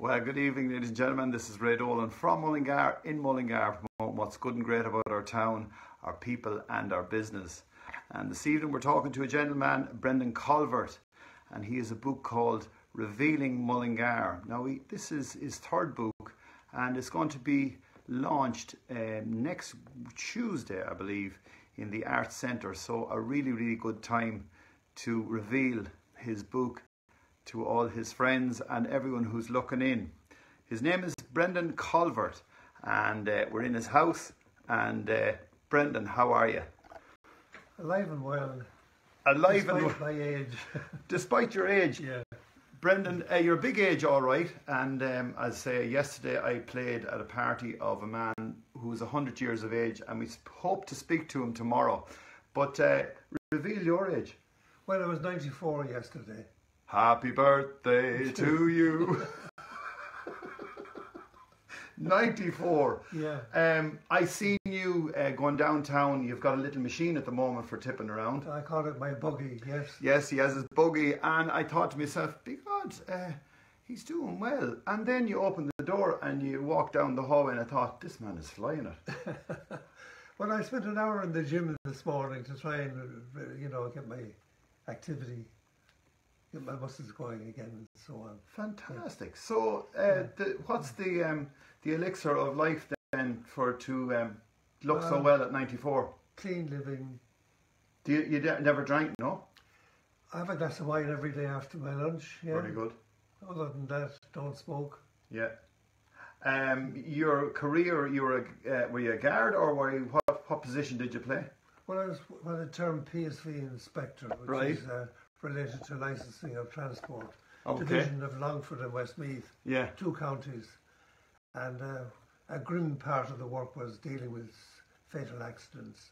Well, good evening, ladies and gentlemen. This is Ray Dolan from Mullingar, in Mullingar, promoting what's good and great about our town, our people and our business. And this evening we're talking to a gentleman, Brendon Colvert, and he has a book called Reveling Mullingar. Now, this is his third book, and it's going to be launched next Tuesday, I believe, in the Arts Centre. So a really, really good time to reveal his book to all his friends and everyone who's looking in. His name is Brendon Colvert, and we're in his house. And Brendon, how are you? Alive and well. Alive despite and well. My age. Despite your age. Yeah. Brendon, you're a big age, all right. And as I say, yesterday I played at a party of a man who's 100 years of age, and we hope to speak to him tomorrow. But reveal your age. Well, I was 94 yesterday. Happy birthday to you. 94. Yeah. I seen you going downtown. You've got a little machine at the moment for tipping around. I call it my buggy, yes. Yes, he has his buggy, and I thought to myself, God, he's doing well. And then you opened the door and you walked down the hallway, and I thought, this man is flying it. Well, I spent an hour in the gym this morning to try and, get my activity, get my muscles going again and so on. Fantastic. Yeah. So, what's the elixir of life then to look so well at 94? Clean living. You never drank, no? I have a glass of wine every day after my lunch. Yeah. Very good. Other than that, don't smoke. Yeah. Your career, were you a guard, or what position did you play? Well, I was the term PSV inspector, which is related to licensing of transport. Okay. Division of Longford and Westmeath. Yeah. 2 counties. And a grim part of the work was dealing with fatal accidents.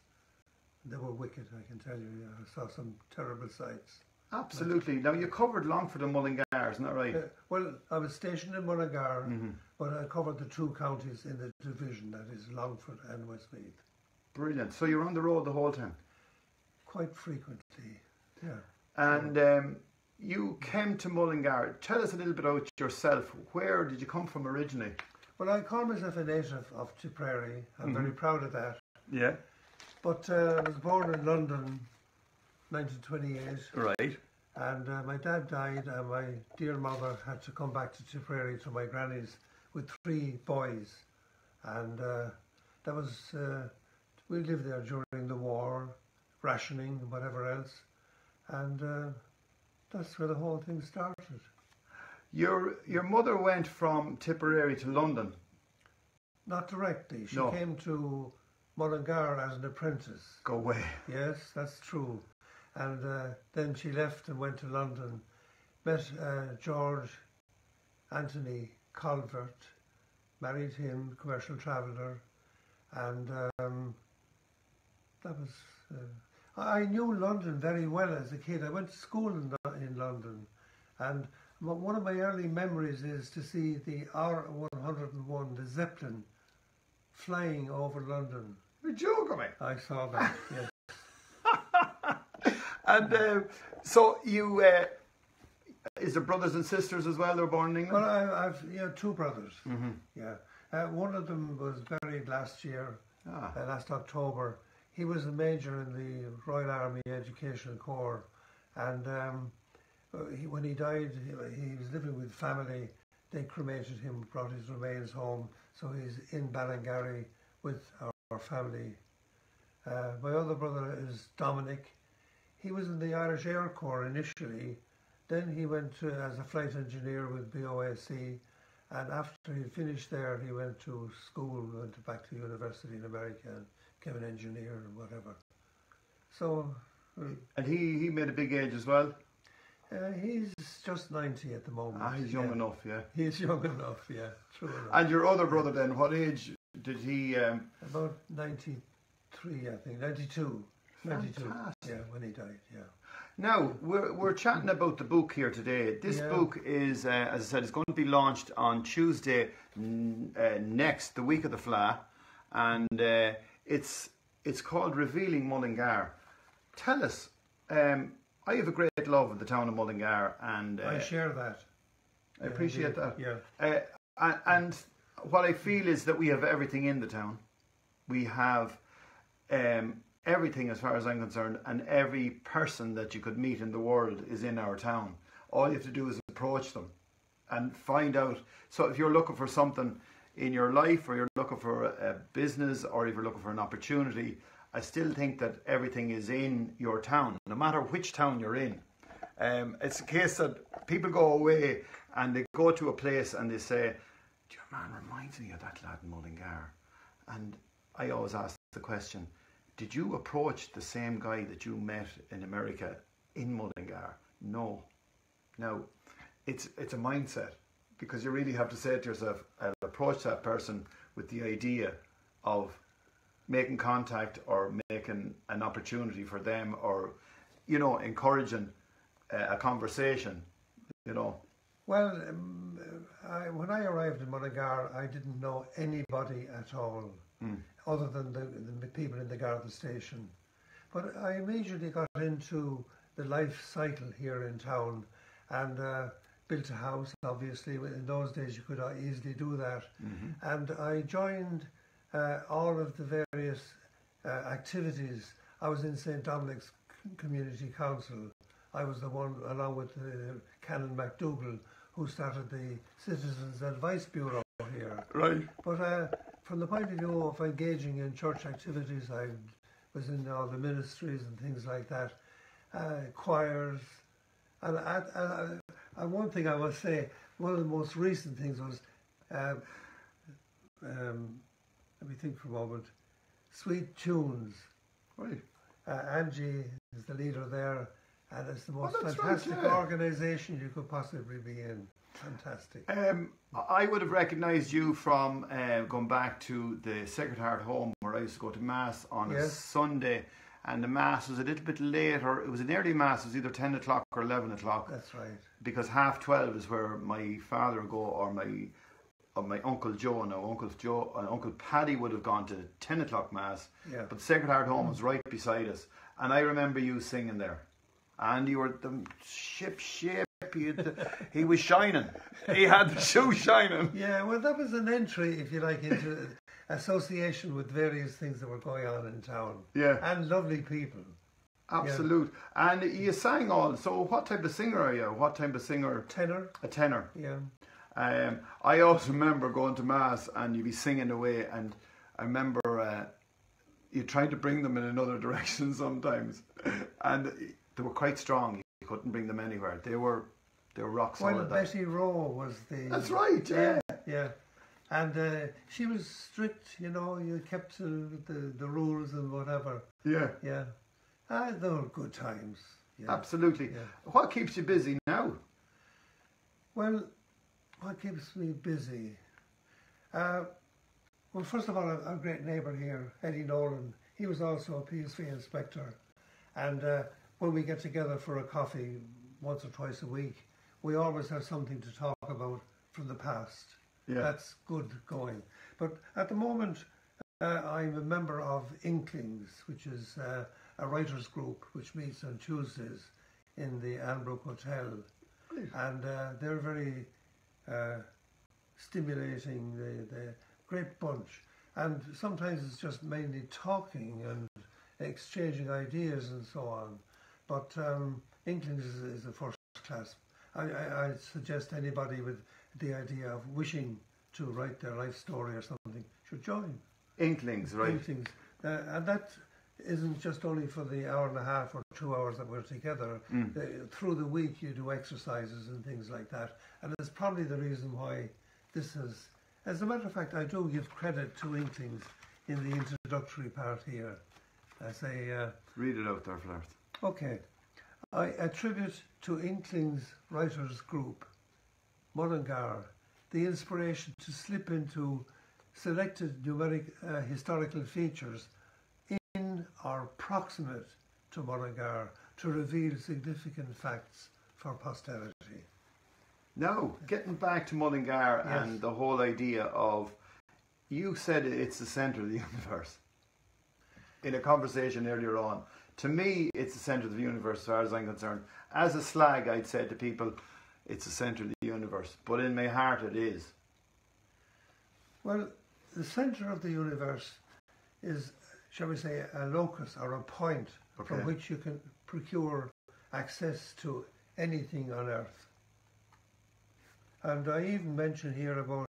They were wicked, I can tell you. Yeah. I saw some terrible sights. Absolutely. Now, you covered Longford and Mullingar, isn't that right? Well, I was stationed in Mullingar, but I covered the 2 counties in the division, that is Longford and Westmeath. Brilliant. So you're on the road the whole time? Quite frequently, yeah. And you came to Mullingar. Tell us a little bit about yourself. Where did you come from originally? Well, I call myself a native of Tipperary. I'm very proud of that. Yeah. But I was born in London, 1928. Right. And my dad died, and my dear mother had to come back to Tipperary to my granny's with 3 boys. And that was, we lived there during the war, rationing and whatever else. And that's where the whole thing started. Your mother went from Tipperary to London? Not directly. She came to Mullingar as an apprentice. Go away. Yes, that's true. And then she left and went to London, met George Anthony Colvert, married him, commercial traveller, and that was... I knew London very well as a kid. I went to school in London, and one of my early memories is to see the R101, the Zeppelin, flying over London. You're joking me? I saw that, yes. And so you, is there brothers and sisters as well? They're born in England? Well, I've 2 brothers. Yeah, one of them was buried last year, last October. He was a major in the Royal Army Educational Corps, and when he died, he was living with family. They cremated him, brought his remains home, so he's in Ballingarry with our family. My other brother is Dominic. He was in the Irish Air Corps initially. Then he went as a flight engineer with BOSC, and after he finished there, he went to school, went back to university in America, and became an engineer and whatever. So, and he made a big age as well? He's just 90 at the moment. He's young enough, yeah. He's young enough, yeah. True enough. And your other brother then, what age did he... About 93, I think, 92. 92, yeah, when he died, yeah. Now, we're chatting about the book here today. This book is, as I said, it's going to be launched on Tuesday next, the week of the Fleadh, and it's called Reveling Mullingar. Tell us, I have a great love of the town of Mullingar, and I share that. I appreciate that. Yeah. And what I feel is that we have everything in the town. We have everything as far as I'm concerned, and every person that you could meet in the world is in our town. All you have to do is approach them and find out. So if you're looking for something in your life, or you're looking for a business, or if you're looking for an opportunity, I still think that everything is in your town, no matter which town you're in. It's a case that people go away and they go to a place and they say, your man reminds me of that lad in Mullingar. And I always ask the question, did you approach the same guy that you met in America in Mullingar? No. Now, it's a mindset, because you really have to say to yourself, I'll approach that person with the idea of making contact or making an opportunity for them, or, you know, encouraging a conversation, you know. Well, when I arrived in Mullingar, I didn't know anybody at all, other than the people in the Garda station. But I immediately got into the life cycle here in town, and built a house, obviously. In those days you could easily do that. And I joined all of the various activities. I was in St. Dominic's Community Council. I was the one, along with Canon MacDougall, who started the Citizens Advice Bureau here. Right. But from the point of view of engaging in church activities, I was in all the ministries and things like that, choirs. And one thing I must say, one of the most recent things was, let me think for a moment, Sweet Tunes. Right. Angie is the leader there, and it's the most that's fantastic right, yeah. organisation you could possibly be in. Fantastic. I would have recognised you from going back to the Sacred Heart home, where I used to go to Mass on a Sunday, and the Mass was a little bit later. It was an early Mass. It was either 10 o'clock or 11 o'clock. That's right. Because 12:30 is where my father would go, or my Uncle Joe, and Uncle Paddy would have gone to the 10 o'clock Mass. Yeah. But the Sacred Heart home was right beside us. And I remember you singing there. And you were the ship shape. He was shining. He had the shoe shining. Yeah, well, that was an entry, if you like, into association with various things that were going on in town. Yeah. And lovely people. Absolute. Yeah. And you sang all. So what type of singer are you? What type of singer? Tenor. A tenor. Yeah. I also remember going to Mass and you'd be singing away, and I remember you tried to bring them in another direction sometimes, and they were quite strong. You couldn't bring them anywhere. They were rock solid. Well, Betty Rowe was the... That's right, yeah. Yeah. And she was strict, you know, you kept to the rules and whatever. Yeah. Yeah. They were good times. Yeah. Absolutely. Yeah. What keeps you busy now? Well, what keeps me busy? Well, first of all, our great neighbour here, Eddie Nolan, he was also a PSV inspector. And when we get together for a coffee once or twice a week, we always have something to talk about from the past. Yeah. That's good going. But at the moment, I'm a member of Inklings, which is a writers group which meets on Tuesdays in the Albrook Hotel. Right. And they're very stimulating, the great bunch. And sometimes it's just mainly talking and exchanging ideas and so on. But Inklings is a first class. I suggest anybody with the idea of wishing to write their life story or something should join. Inklings, right. Inklings. And that isn't just only for the hour and a half or 2 hours that we're together. Through the week you do exercises and things like that. And it's probably the reason why this is... As a matter of fact, I do give credit to Inklings in the introductory part here. I say... Read it out there, Flart. Okay. I attribute to Inklings Writers Group, Mullingar, the inspiration to slip into selected numeric historical features in or proximate to Mullingar to reveal significant facts for posterity. Now, getting back to Mullingar Yes. and the whole idea of, you said it's the centre of the universe in a conversation earlier on. To me, it's the centre of the universe as far as I'm concerned. As a slag, I'd say to people, it's the centre of the universe. universe, but in my heart it is. Well, the centre of the universe is, shall we say, a locus or a point from which you can procure access to anything on Earth. And I even mention here about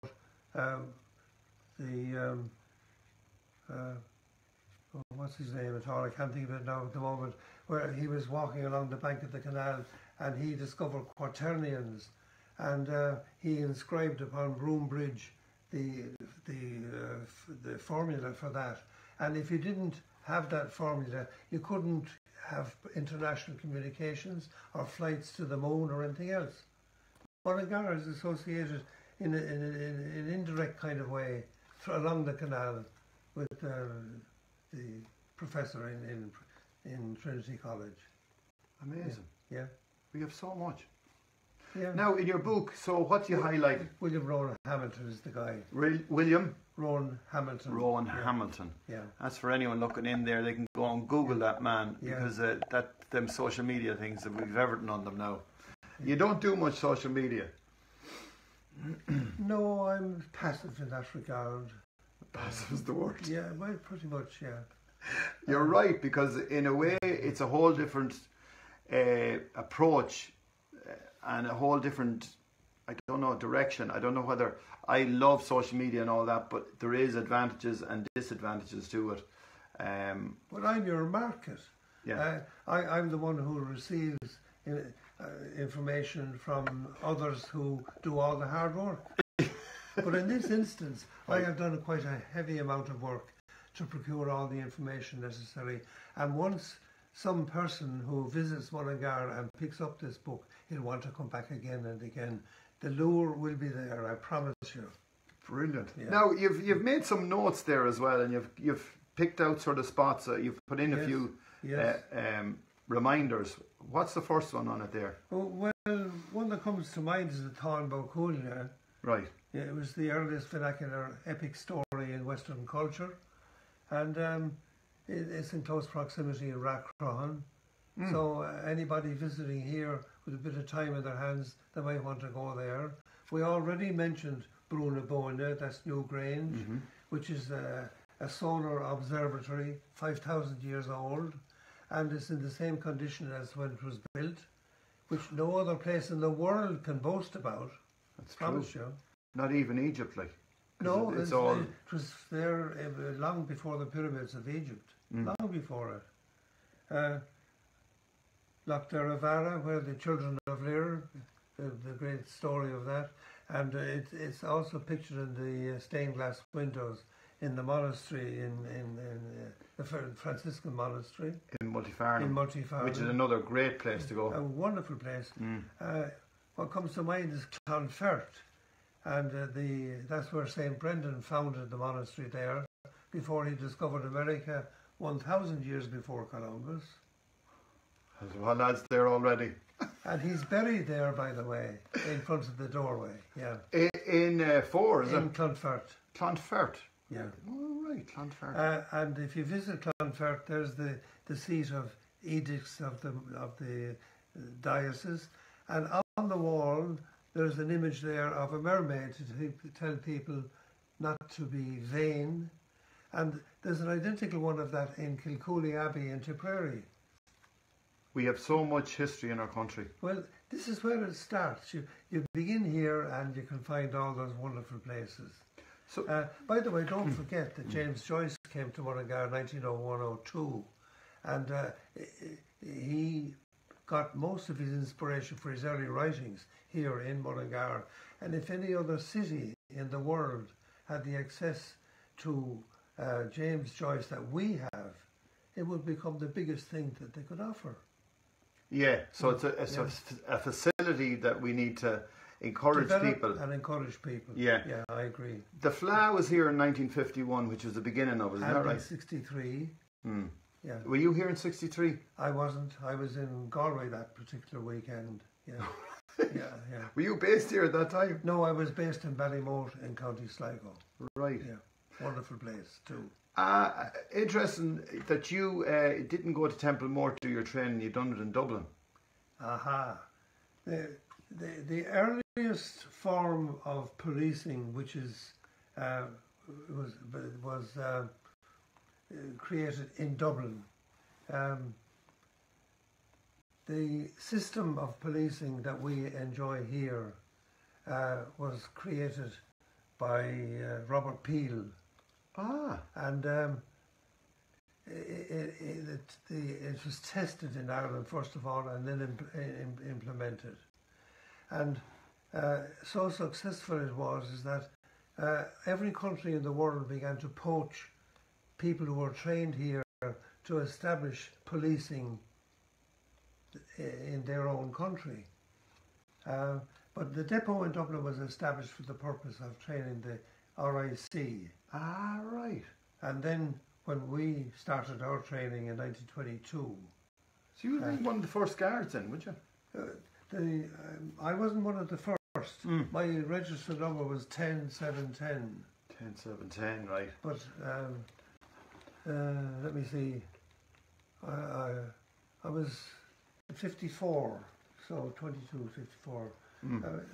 what's his name at all? I can't think of it now at the moment. Where he was walking along the bank of the canal and he discovered quaternions, and he inscribed upon Broom Bridge the formula for that. And if you didn't have that formula, you couldn't have international communications or flights to the moon or anything else. Mullingar is associated in an indirect kind of way along the canal with the professor in Trinity College. Amazing. Yeah. We have so much. Yeah. Now, in your book, so what do you highlight? William Rowan Hamilton is the guy. William? Rowan Hamilton. Rowan Hamilton. Yeah. That's for anyone looking in there. They can go and Google that man, because them social media things, we've everything on them now. You don't do much social media. No, I'm passive in that regard. Passive is the word. Yeah, well, pretty much, yeah. You're right, because in a way it's a whole different approach and a whole different, I don't know, direction. I don't know whether I love social media and all that, but there is advantages and disadvantages to it. Well, I'm your market. Yeah. I'm the one who receives information from others who do all the hard work. But in this instance, I have done quite a heavy amount of work to procure all the information necessary. And once some person who visits Mullingar and picks up this book, he'll want to come back again and again. The lure will be there, I promise you. Brilliant. Yeah. Now, you've made some notes there as well, and you've picked out sort of spots. You've put in a few reminders. What's the first one on it there? Well, one that comes to mind is the Tombow Corner. Right. Yeah, it was the earliest vernacular epic story in Western culture, and it's in close proximity in Rathcrohan. So anybody visiting here with a bit of time in their hands, they might want to go there. We already mentioned Bruna Boina, that's Newgrange, which is a solar observatory, 5,000 years old, and it's in the same condition as when it was built, which no other place in the world can boast about. That's promise true. you. Not even Egypt, like. No, it's all. It was there long before the pyramids of Egypt. Long before it. Loch Derivara, where the children of Lear, the great story of that, and it's also pictured in the stained glass windows in the monastery in the Franciscan monastery in Multifarnham. Which is another great place to go. A wonderful place. What comes to mind is Colvert, and that's where St. Brendon founded the monastery there before he discovered America 1,000 years before Columbus. Well, lads, there already. And he's buried there, by the way, in front of the doorway. Yeah. In Four, is it? In Clonfert. Clonfert. Yeah. Oh, right, Clonfert. And if you visit Clonfert, there's the seat of edicts of the diocese, and on the wall there's an image there of a mermaid to tell people not to be vain, and there's an identical one of that in Kilcooley Abbey in Tipperary. We have so much history in our country. Well, this is where it starts. You begin here and you can find all those wonderful places. So, by the way, don't forget that James Joyce came to Mullingar in 1901-02, and he got most of his inspiration for his early writings here in Mullingar. And if any other city in the world had the access to James Joyce that we have, it would become the biggest thing that they could offer. Yeah, so it's a facility that we need to encourage people. And encourage people. Yeah. Yeah, I agree. The Fla was here in 1951, which was the beginning of it, isn't that right? And in 63. Yeah. Were you here in 63? I wasn't. I was in Galway that particular weekend. Yeah. Yeah. Were you based here at that time? No, I was based in Ballymote in County Sligo. Right. Yeah. Wonderful place too. Interesting that you didn't go to Templemore to do your training. You done it in Dublin. Aha. The early earliest form of policing, which is was created in Dublin. The system of policing that we enjoy here was created by Robert Peel. And it was tested in Ireland first of all, and then implemented. And so successful it was is that every country in the world began to poach people who were trained here to establish policing in their own country. But the depot in Dublin was established for the purpose of training the RIC. Right. And then when we started our training in 1922... So you would have been one of the first guards then, would you? I wasn't one of the first. My registered number was 10710. 10710, right. But let me see. I was 54, so 22, 54.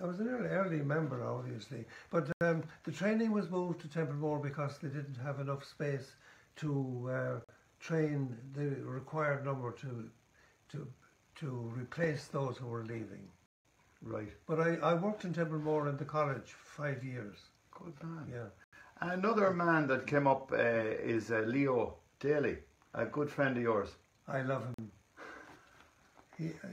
I was an early member, obviously. But the training was moved to Templemore because they didn't have enough space to train the required number to replace those who were leaving. Right. But I worked in Templemore in the college 5 years. Good man. Yeah. Another man that came up is Leo Daly, a good friend of yours. I love him.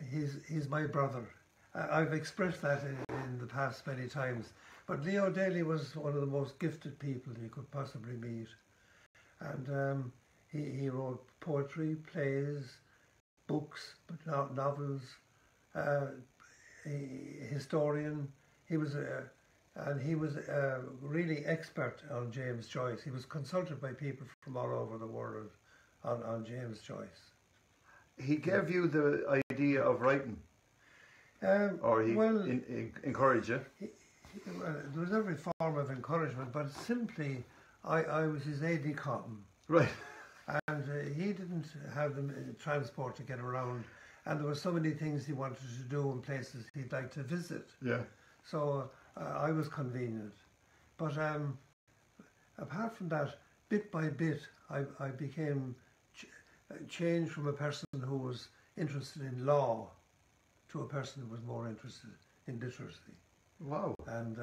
He's my brother. I've expressed that in the past many times. But Leo Daly was one of the most gifted people you could possibly meet. And he wrote poetry, plays, books, but novels, historian. He was really expert on James Joyce. He was consulted by people from all over the world on James Joyce. He gave you the idea of writing, or he encouraged you? There was every form of encouragement, but simply I was his aide-de-camp. Right. And he didn't have the transport to get around, and there were so many things he wanted to do and places he'd like to visit. Yeah. So I was convenient. But apart from that, bit by bit, I became changed from a person who was interested in law to a person who was more interested in literacy. Wow. And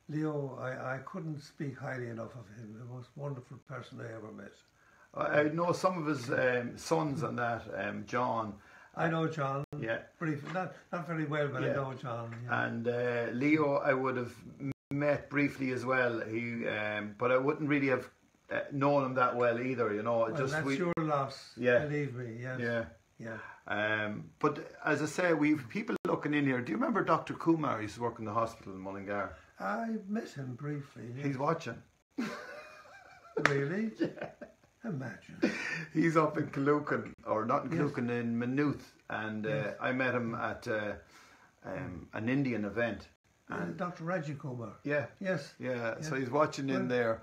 Leo, I couldn't speak highly enough of him. The most wonderful person I ever met. I know some of his sons and that, John. I know John. Yeah. Briefly, not very well, but yeah. I know John. Yeah. And Leo, I would have met briefly as well. He, but I wouldn't really have known him that well either. You know, well, that's your loss. Yeah. Believe me. Yes. Yeah. Yeah. But as I say, we've people looking in here. Do you remember Dr. Kumar? He used to work in the hospital in Mullingar. I met him briefly. Yes. He's watching. Really? Yeah. Imagine. He's up in Killucan, or not in Killucan, in Maynooth, and I met him at an Indian event. And Dr. Raji Kumar. Yeah. Yes. Yeah. So he's watching in there.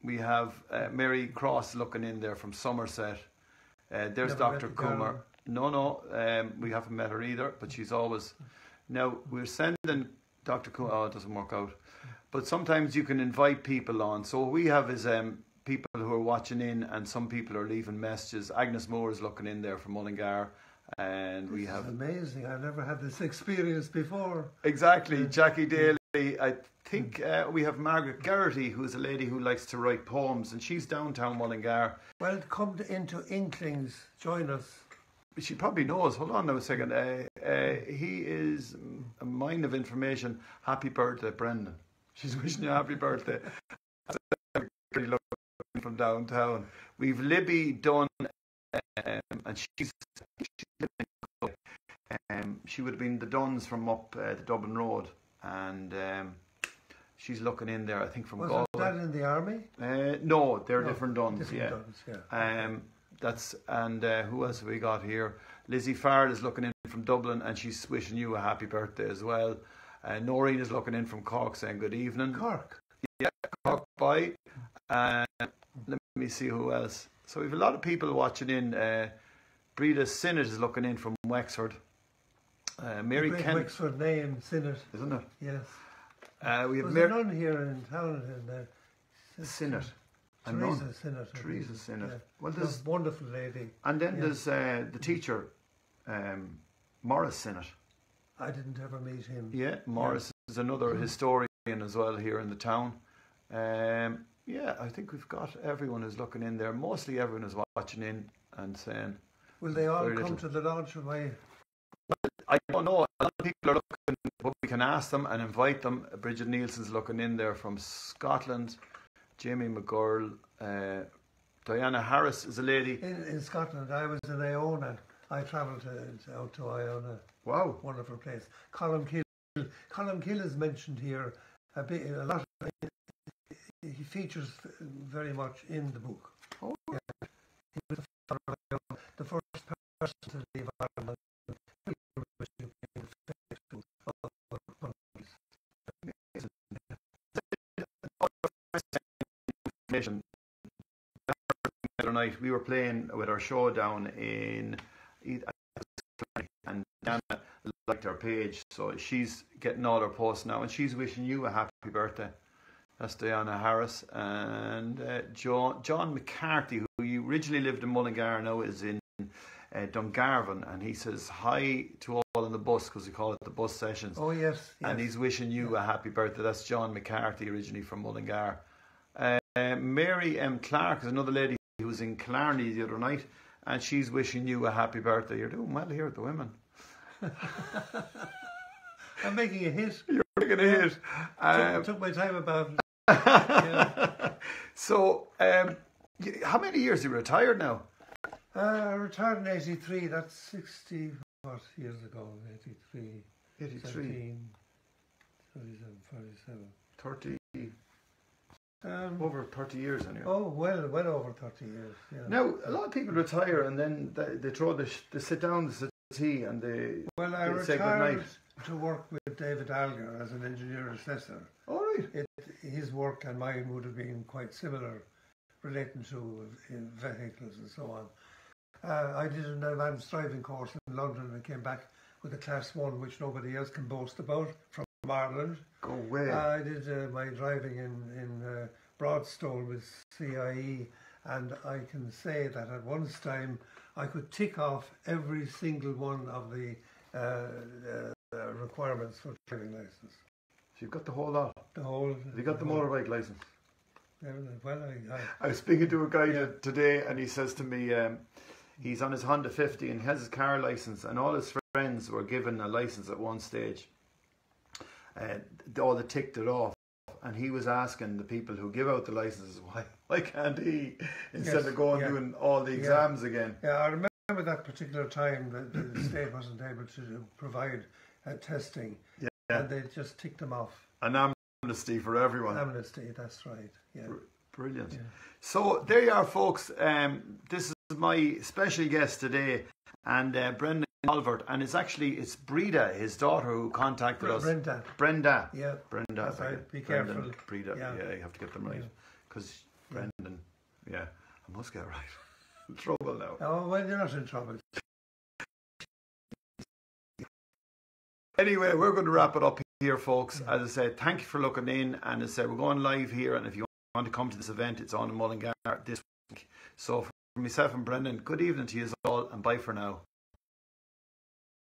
We have Mary Cross looking in there from Somerset. There's Dr. Kumar. No, we haven't met her either, but she's always... Now, we're sending Dr. Kumar... Oh, it doesn't work out. But sometimes you can invite people on. So what we have is people who are watching in, and some people are leaving messages. Agnes Moore is looking in there from Mullingar. And we have... amazing. I've never had this experience before. Exactly. Jackie Daly. I think we have Margaret Garrity, who's a lady who likes to write poems, and she's downtown Mullingar. Well, come into Inklings. Join us. She probably knows. Hold on now a second. He is a mine of information. Happy birthday, Brendon. She's wishing you a happy birthday. From downtown. We've Libby Dunn, and she would have been the Dunns from up the Dublin Road, and she's looking in there, I think, from Galway. Was that in the army? No, they're different Dunns. Different Dunns, yeah. That's who else have we got here? Lizzie Farrell is looking in from Dublin, and she's wishing you a happy birthday as well. Noreen is looking in from Cork, saying good evening. Cork. Yeah, Cork. Bye. Let me see who else. So we have a lot of people watching in. Breda Sinnott is looking in from Wexford. Mary Great Kent, Wexford name, Sinnott. isn't it? Yes. We have There's Mary a nun here in town. Sinnott. Teresa Sinnott. Teresa Sinnott. Yeah. Well, She's there's a wonderful lady. and then there's the teacher, Morris Sinnott. I didn't ever meet him. Yeah, Morris is another historian as well here in the town. Yeah, I think we've got everyone who's looking in there. Mostly everyone is watching in and saying. Will they all very come little. to the launch of my... I don't know. A lot of people are looking, but we can ask them and invite them. Bridget Nielsen's looking in there from Scotland. Jamie McGurl. Diana Harris is a lady. In Scotland, I was in Iona. I travelled out to Iona. Wow. Wonderful place. Columkill. Columkill is mentioned here a lot. He features very much in the book. Oh. Yeah. He was the first person to leave Ireland. The other night we were playing with our show down in, and Diana liked our page, so she's getting all her posts now, and she's wishing you a happy birthday. That's Diana Harris. And John McCarthy, who originally lived in Mullingar, now is in Dungarvan, and he says hi to all on the bus, because we call it the bus sessions. Oh yes, yes. And he's wishing you a happy birthday. That's John McCarthy, originally from Mullingar. Mary M. Clark is another lady who was in Killarney the other night, and she's wishing you a happy birthday. You're doing well here at the women. I'm making a hit. You're making a hit. Took my time about it. Yeah. So, how many years are you retired now? I retired in 83. That's 60 what years ago? 83. 83. 17, 37, 47. 30. Over 30 years anyway. Oh, well over 30 years. Yeah. Now, a lot of people retire and then they throw they sit down, they sit tea, and they say good night. Retired to work with David Alger as an engineer assessor. All right. His work and mine would have been quite similar, relating to vehicles and so on. I did an advanced driving course in London and came back with a Class 1, which nobody else can boast about, from Ireland. Go away. I did my driving in Broadstone with CIE, and I can say that at one time I could tick off every single one of the requirements for driving license. So you've got the whole lot. The whole. Have you got the motorbike license? Well, I was speaking to a guy today, and he says to me, he's on his Honda 50 and he has his car license, and all his friends were given a license at one stage. All they ticked it off, and he was asking the people who give out the licenses, why can't he, instead of going doing all the exams again? Yeah, I remember that particular time that the state wasn't able to provide testing, and they just ticked them off. An amnesty for everyone. Amnesty, that's right. Yeah. Brilliant. Yeah. So there you are, folks. This is my special guest today, and Brendon Colvert, and it's Breda, his daughter, who contacted us. Brenda. Yeah. Brenda. That's right. Be Brendon, careful. Breda. Yeah. You have to get them right, because Brendon. Yeah, I must get it right. In trouble now. Oh well, you're not in trouble. Anyway, we're going to wrap it up here, folks. As I said, thank you for looking in, and as I said, we're going live here, and if you want to come to this event, it's on in Mullingar this week. So for myself and Brendon, good evening to you all, and bye for now.